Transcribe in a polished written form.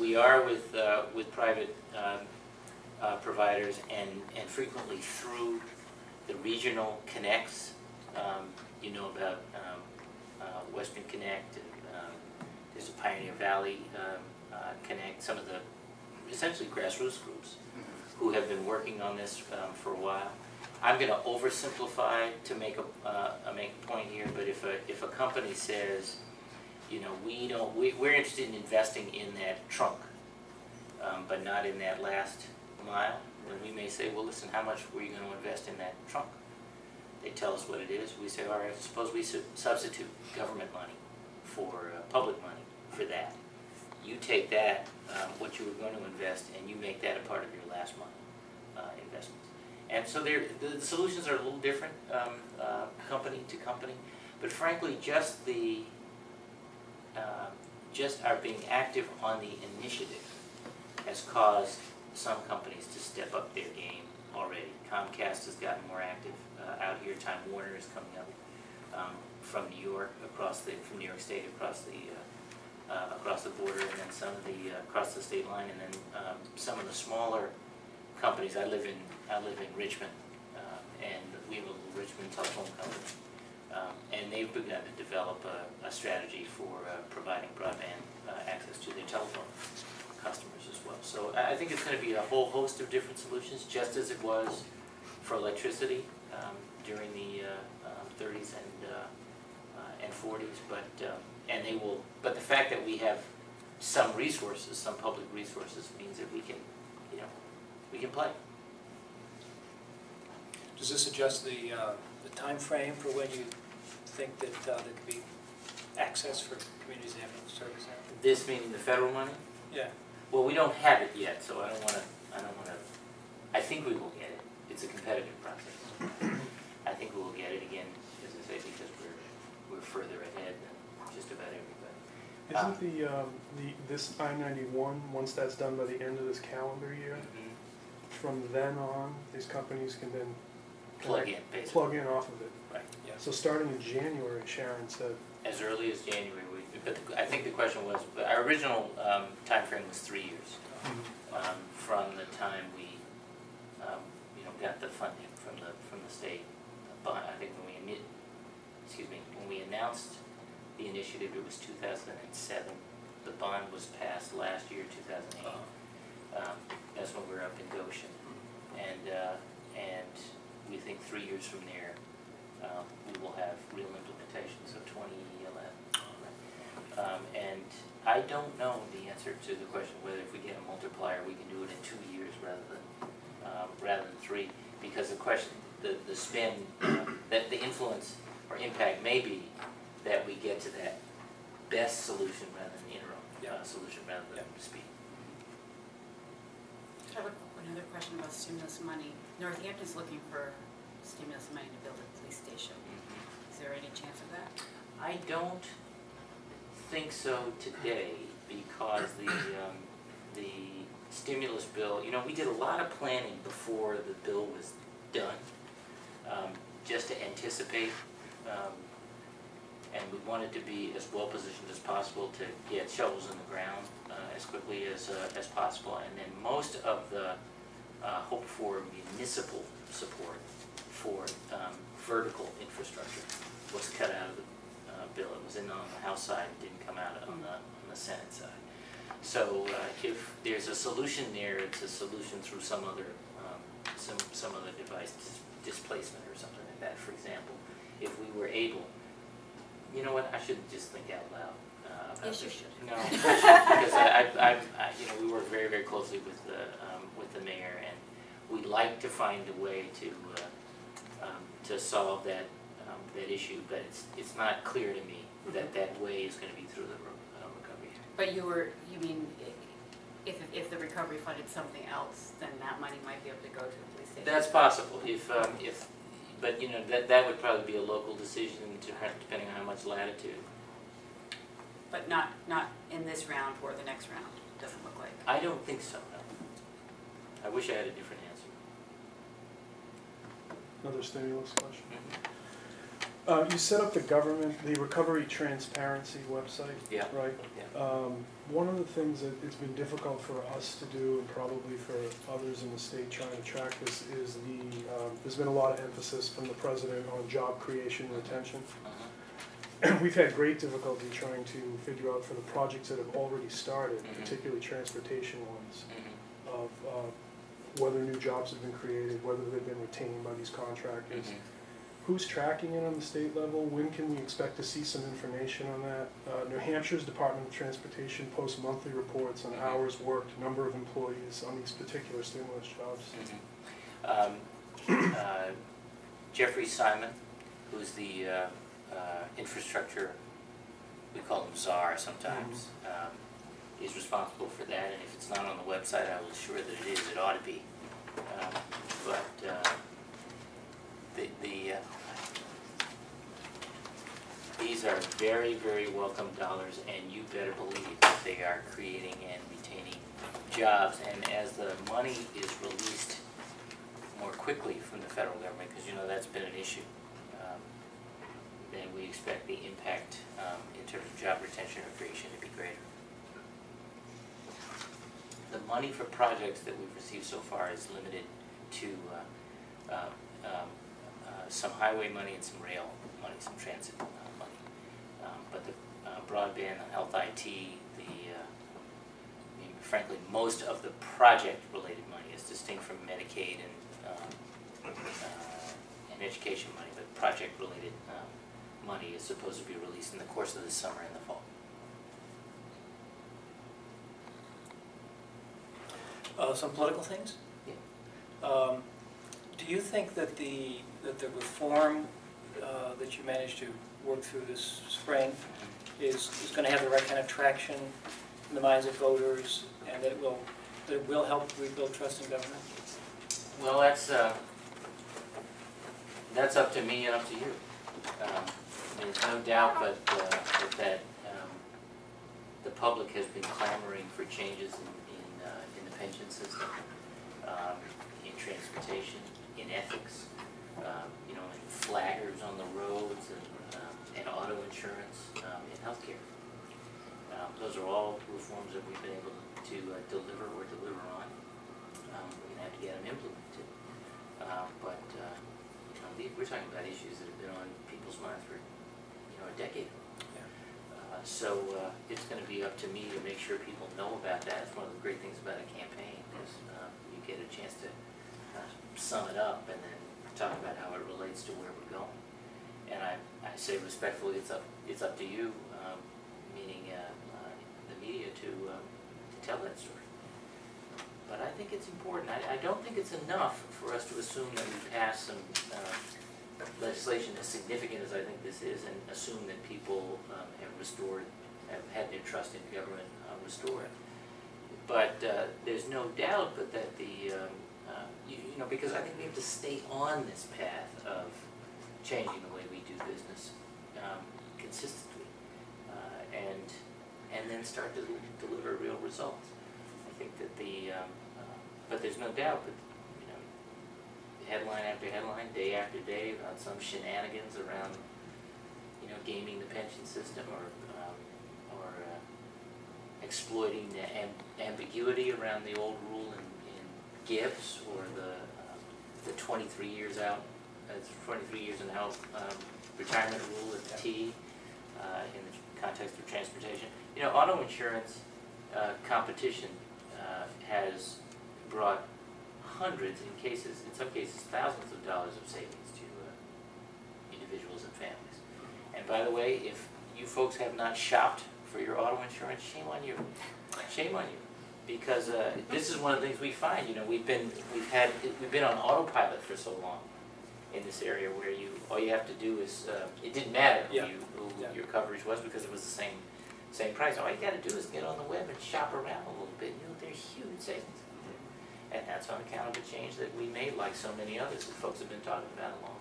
we are with private providers, and frequently through the regional connects. You know about Western Connect, and there's a Pioneer Valley Connect, some of the essentially grassroots groups who have been working on this for a while. I'm going to oversimplify to make a point here, but if a company says, you know, we're interested in investing in that trunk, but not in that last mile, then we may say, well, listen, how much were you going to invest in that trunk? They tell us what it is. We say, all right, suppose we substitute government money for public money for that. You take that, what you were going to invest, and you make that a part of your last mile investments. And so the solutions are a little different, company to company, but frankly, just our being active on the initiative has caused some companies to step up their game already. Comcast has gotten more active out here. Time Warner is coming up from New York from New York State across the border, and then some of the across the state line, and then some of the smaller companies. I live in Richmond, and we have a little Richmond telephone company, and they've begun to develop a strategy for providing broadband access to their telephone customers as well. So I think it's going to be a whole host of different solutions, just as it was for electricity during the 30s and 40s. But the fact that we have some resources, some public resources, means that we can, we can play. Does this suggest the time frame for when you think that there could be access for communities that have no service now? This meaning the federal money? Yeah. Well, we don't have it yet, so I don't want to. I think we will get it. It's a competitive process. I think we will get it again, as I say, because we're further ahead than just about everybody. Isn't this I-91, once that's done by the end of this calendar year, from then on, these companies can then plug in, basically. Plug in off of it. Right. Yeah. So starting in January, Sharon said. As early as January. But I think the question was, our original time frame was 3 years from the time we, got the funding from the state. But I think when we announced the initiative, it was 2007. The bond was passed last year, 2008. That's when we were up in Goshen, and we think 3 years from there we will have real implementation. So 2011. And I don't know the answer to the question whether if we get a multiplier we can do it in 2 years rather than 3, because the spin, that the influence or impact may be that we get to that best solution rather than the interim solution rather than speed. I have another question about stimulus money. Northampton's looking for stimulus money to build a police station. Is there any chance of that? I don't think so today, because the stimulus bill, we did a lot of planning before the bill was done, just to anticipate, and we wanted to be as well positioned as possible to get shovels in the ground as quickly as possible, and then most of the hope for municipal support for vertical infrastructure was cut out of the bill. It was in on the House side, it didn't come out on the Senate side. So if there's a solution there, it's a solution through some other device, displacement or something like that. For example, if we were able, you know what? I shouldn't just think out loud about yes, this. You should. No, I should, because we work very, very closely with the mayor, and we like to find a way to solve that issue, but it's not clear to me that way is going to be through the recovery. But you mean if the recovery funded something else, then that money might be able to go to the police station? That's possible. But that would probably be a local decision depending on how much latitude. But not in this round or the next round. Doesn't look like. I don't think so. No. I wish I had a different answer. Another stimulus question. You set up the recovery transparency website, Yeah. right? Yeah. One of the things that it's been difficult for us to do, and probably for others in the state trying to track this, is there's been a lot of emphasis from the president on job creation and retention. We've had great difficulty trying to figure out for the projects that have already started, particularly transportation ones, of whether new jobs have been created, whether they've been retained by these contractors. Who's tracking it on the state level? When can we expect to see some information on that? New Hampshire's Department of Transportation posts monthly reports on hours worked, number of employees on these particular stimulus jobs. Jeffrey Simon, who's the infrastructure, we call him czar sometimes, is responsible for that, and if it's not on the website, I will assure that it is. It ought to be. These are very, very welcome dollars, and you better believe that they are creating and retaining jobs. And as the money is released more quickly from the federal government, because you know that's been an issue, then we expect the impact in terms of job retention or creation to be greater. The money for projects that we've received so far is limited to some highway money and some rail money, some transit money. But the broadband, the health IT, frankly, most of the project-related money is distinct from Medicaid and education money, but project-related money is supposed to be released in the course of the summer and the fall. Some political things? Yeah. Do you think that the reform that you managed to work through this spring is going to have the right kind of traction in the minds of voters, and that it will help rebuild trust in government? Well, that's up to me and up to you. There's no doubt but that the public has been clamoring for changes in the pension system, in transportation, in ethics, in flaggers on the roads, and auto insurance, and healthcare. Those are all reforms that we've been able to deliver on. We're going to have to get them implemented. We're talking about issues that have been on people's minds for a decade. So it's going to be up to me to make sure people know about that. It's one of the great things about a campaign, because you get a chance to sum it up and then talk about how it relates to where we're going. And I say respectfully, it's up to you, meaning the media, to tell that story. But I think it's important. I don't think it's enough for us to assume that we pass some legislation as significant as I think this is, and assume that people have had their trust in government restored. But there's no doubt but that because I think we have to stay on this path of changing the way we do business consistently, and then start to deliver real results. I think that but there's no doubt that headline after headline, day after day, about some shenanigans around gaming the pension system, or exploiting the ambiguity around the old rule in Gibbs, or the 23 years out, 23 years in health retirement rule at T in the context of transportation. Auto insurance competition has brought hundreds, in some cases thousands of dollars of savings to individuals and families. And by the way, if you folks have not shopped for your auto insurance, shame on you. Shame on you. Because this is one of the things we find. We've been on autopilot for so long in this area, where all you have to do is it didn't matter who your coverage was, because it was the same price. All you got to do is get on the web and shop around a little bit. There's huge savings. And that's on account of a change that we made, like so many others that folks have been talking about a long